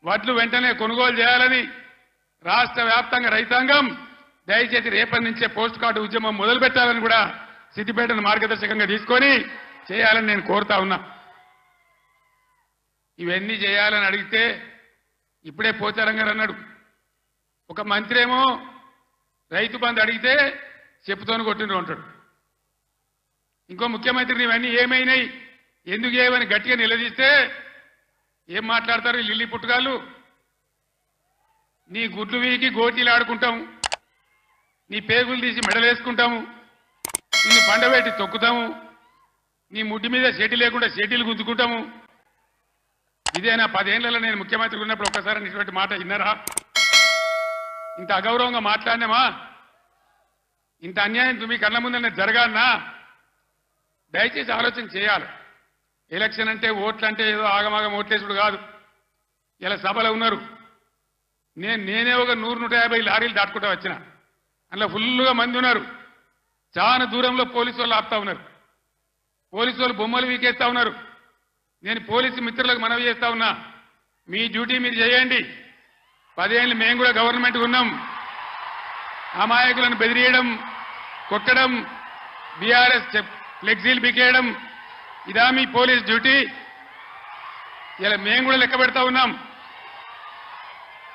వడ్లు వెంటనే కొనుగోలు చేయాలని రాష్ట్ర వ్యాప్తంగా రైతాంగం దయచేసి రేపటి నుంచే పోస్ట్ కార్డు ఉద్యమం మొదలు పెట్టాలని కూడా సిద్దిపేటను మార్గదర్శకంగా తీసుకొని చేయాలని నేను కోరుతా ఉన్నా. ఇవన్నీ చేయాలని అడిగితే ఇప్పుడే పోచారం గారు అన్నాడు, ఒక మంత్రి ఏమో రైతు బంధు అడిగితే చెప్పుతోని కొట్టిండ్రు అంటాడు. ఇంకో ముఖ్యమంత్రిని ఇవన్నీ ఏమైనాయి ఎందుకు ఏమని గట్టిగా నిలదీస్తే ఏం మాట్లాడతారు లిల్లీ పుట్టుగాళ్ళు? నీ గుడ్లు వీకి గోటీలు ఆడుకుంటాము, నీ పేగులు తీసి మెడలేసుకుంటాము, నిన్ను పండబెట్టి తొక్కుతాము, నీ ముడ్డి మీద షెడ్డి లేకుండా షెడ్డీలు గుంజుకుంటాము. ఇదేనా 10 ఏళ్లలో నేను ముఖ్యమంత్రి ఉన్నప్పుడు ఒక్కసారి ఇటువంటి మాట విన్నారా? ఇంత అగౌరవంగా మాట్లాడినామా? ఇంత అన్యాయం మీ కళ్ళ ముందనే జరగాలన్నా? దయచేసి ఆలోచన చేయాలి. ఎలక్షన్ అంటే ఓట్లు అంటే ఏదో ఆగమాగం ఓట్లేసుడు కాదు. ఇలా సభలో ఉన్నారు, నేనే ఒక 100-150 లారీలు దాటుకుంటూ వచ్చిన, అందులో ఫుల్గా మంది ఉన్నారు. చాలా దూరంలో పోలీసు వాళ్ళు ఆపుతా ఉన్నారు, పోలీసు వాళ్ళు బొమ్మలు వీకేస్తా ఉన్నారు. నేను పోలీసు మిత్రులకు మనవి చేస్తా ఉన్నా, మీ డ్యూటీ మీరు చేయండి. 10 ఏళ్ళు మేము కూడా గవర్నమెంట్ ఉన్నాం. అమాయకులను బెదిరియడం, కొట్టడం, బీఆర్ఎస్ ఫ్లెక్సీలు బికేయడం ఇదా మీ పోలీస్ డ్యూటీ? ఇలా మేము కూడా లెక్క పెడతా ఉన్నాం.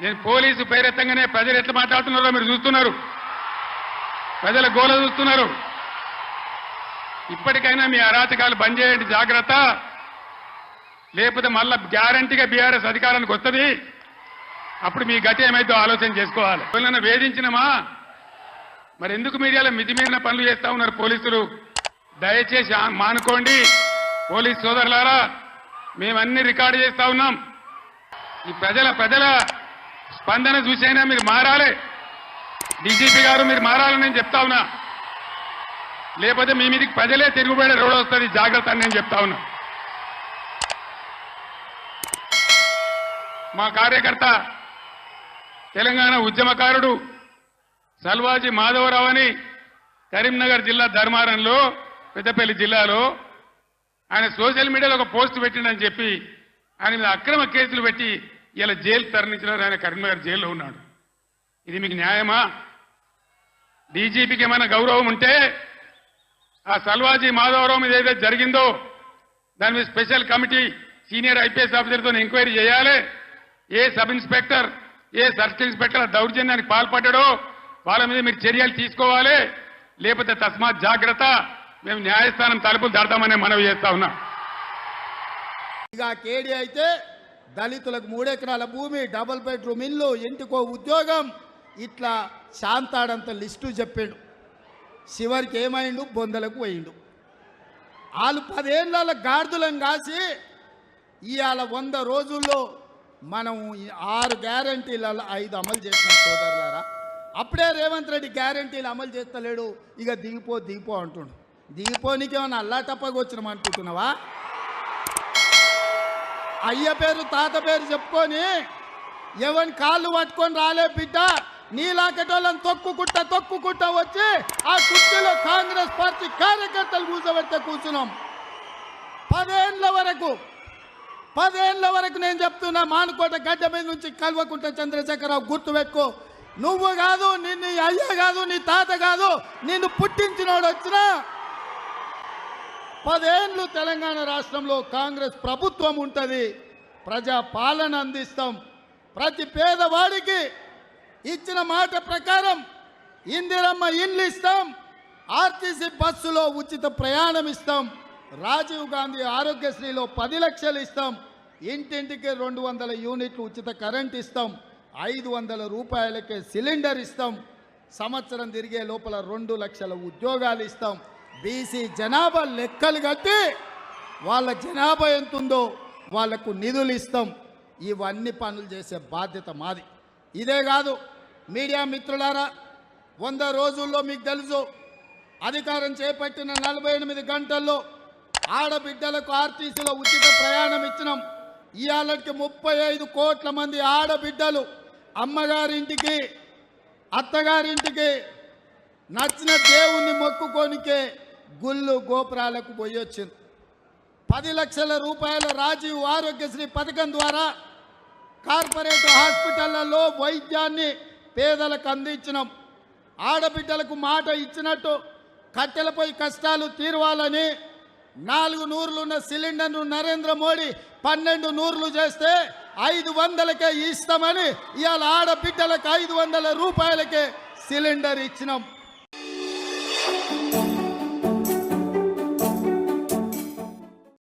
నేను పోలీసు పేరెత్తంగానే ప్రజలు ఎట్లా మాట్లాడుతున్నారో మీరు చూస్తున్నారు, ప్రజల గోల చూస్తున్నారు. ఇప్పటికైనా మీ అరాచకాలు బంద్ చేయండి, జాగ్రత్త. లేకపోతే మళ్ళా గ్యారంటీగా బీఆర్ఎస్ అధికారానికి వస్తుంది. అప్పుడు మీ గతి ఏమైందో ఆలోచన చేసుకోవాలి. ఎవరైనా వేధించినమా? మరి ఎందుకు మీడియాలో మితిమీరిన పనులు చేస్తా ఉన్నారు పోలీసులు? దయచేసి మానుకోండి పోలీస్ సోదరులారా, మేమన్నీ రికార్డు చేస్తా ఉన్నాం. ఈ ప్రజల స్పందన చూసైనా మీరు మారాలి. డీజీపీ గారు మీరు మారాలని నేను చెప్తా ఉన్నా, లేకపోతే మీ మీదకి ప్రజలే తిరుగుబడే రోడ్ వస్తుంది, జాగ్రత్త అని నేను చెప్తా ఉన్నా. మా కార్యకర్త తెలంగాణ ఉద్యమకారుడు సల్వాజీ మాధవరావు అని కరీంనగర్ జిల్లా ధర్మారంలో, పెద్దపల్లి జిల్లాలో ఆయన సోషల్ మీడియాలో ఒక పోస్ట్ పెట్టిండని చెప్పి ఆయన మీద అక్రమ కేసులు పెట్టి ఇలా జైలు తరలించినారు. ఆయన కరీంనగర్ జైల్లో ఉన్నాడు. ఇది మీకు న్యాయమా? డీజీపీకి ఏమైనా గౌరవం ఉంటే ఆ సల్వాజీ మాధవరావు మీద ఏదైతే జరిగిందో దాని మీద స్పెషల్ కమిటీ సీనియర్ ఐపీఎస్ ఆఫీసర్తో ఎంక్వైరీ చేయాలి. ఏ సబ్ ఇన్స్పెక్టర్, ఏ సర్కిల్ ఇన్స్పెక్టర్ దౌర్జన్యానికి పాల్పడ్డాడో వాళ్ళ మీద మీరు చర్యలు తీసుకోవాలి. లేకపోతే తస్మాత్ జాగ్రత్త, మేము న్యాయస్థానం తలుపులు దాడతామనే మనవి చేస్తా ఉన్నా. ఇక కేడీ అయితే దళితులకు 3 ఎకరాల భూమి, డబుల్ బెడ్రూమ్ ఇల్లు, ఇంటికో ఉద్యోగం, ఇట్లా శాంతాడంత లిస్టు చెప్పాడు. చివరికి ఏమైండు? బొందలకు పోయిండు. వాళ్ళు 10 ఏళ్ళ గాడిదలను కాసి ఇవాళ 100 రోజుల్లో మనం 6 గ్యారంటీలలో 5 అమలు చేసినాం సోదరులారా. అప్పుడే రేవంత్ రెడ్డి గ్యారంటీలు అమలు చేస్తలేడు. ఇక దిగిపో అంటుండు. దిగిపోనికి ఏమన్నా అల్లాటప్పగా వచ్చినాం అనుకుంటున్నావా? అయ్య పేరు తాత పేరు చెప్పుకొని ఎవరి కాళ్ళు పట్టుకొని రాలే బిడ్డ. నీలాకటోళ్ళని తొక్కుకుంటా వచ్చి ఆ కుర్చీలో కాంగ్రెస్ పార్టీ కార్యకర్తలు కూర్చోబెడితే కూర్చున్నాం. 10 ఏళ్ళ వరకు నేను చెప్తున్నా, మానుకోట గడ్డ మీద నుంచి కల్వకుంట చంద్రశేఖరరావు గుర్తుపెట్టుకో. నువ్వు కాదు, నిన్ను అయ్య కాదు, నీ తాత కాదు, నిన్ను పుట్టించినోడు వచ్చినా 10 ఏళ్ళు తెలంగాణ రాష్ట్రంలో కాంగ్రెస్ ప్రభుత్వం ఉంటుంది. ప్రజా పాలన అందిస్తాం. ప్రతి పేదవాడికి ఇచ్చిన మాట ప్రకారం ఇందిరమ్మ ఇండ్లు ఇస్తాం. ఆర్టీసీ బస్సులో ఉచిత ప్రయాణం ఇస్తాం. రాజీవ్ గాంధీ ఆరోగ్యశ్రీలో 10 లక్షలు ఇస్తాం. ఇంటింటికి 200 యూనిట్లు ఉచిత కరెంట్ ఇస్తాం. 500 రూపాయలకే సిలిండర్ ఇస్తాం. సంవత్సరం తిరిగే లోపల 2 లక్షల ఉద్యోగాలు ఇస్తాం. బీసీ జనాభా లెక్కలు కట్టి వాళ్ళ జనాభా ఎంతుందో వాళ్లకు నిధులు ఇస్తాం. ఇవన్నీ పనులు చేసే బాధ్యత మాది. ఇదే కాదు మీడియా మిత్రులారా, 100 రోజుల్లో మీకు తెలుసు అధికారం చేపట్టిన 48 గంటల్లో ఆడబిడ్డలకు ఆర్టీసీలో ఉచిత ప్రయాణం ఇచ్చినాం. ఇవాళకి 35 కోట్ల మంది ఆడబిడ్డలు అమ్మగారింటికి, అత్తగారింటికి నచ్చిన దేవుణ్ణి మొక్కుకోనికే గుళ్ళు గోపురాలకు పోయి వచ్చింది. 10 లక్షల రూపాయల రాజీవ్ ఆరోగ్యశ్రీ పథకం ద్వారా కార్పొరేట్ హాస్పిటళ్లలో వైద్యాన్ని పేదలకు అందించినాం. ఆడబిడ్డలకు మాట ఇచ్చినట్టు కట్టెలపై కష్టాలు తీరవాలని 4 నూరులున్న సిలిండర్ను నరేంద్ర మోడీ 12 నూరులు చేస్తే 500కే ఇస్తామని ఇవాళ ఆడబిడ్డలకు 500 రూపాయలకే సిలిండర్ ఇచ్చినాం.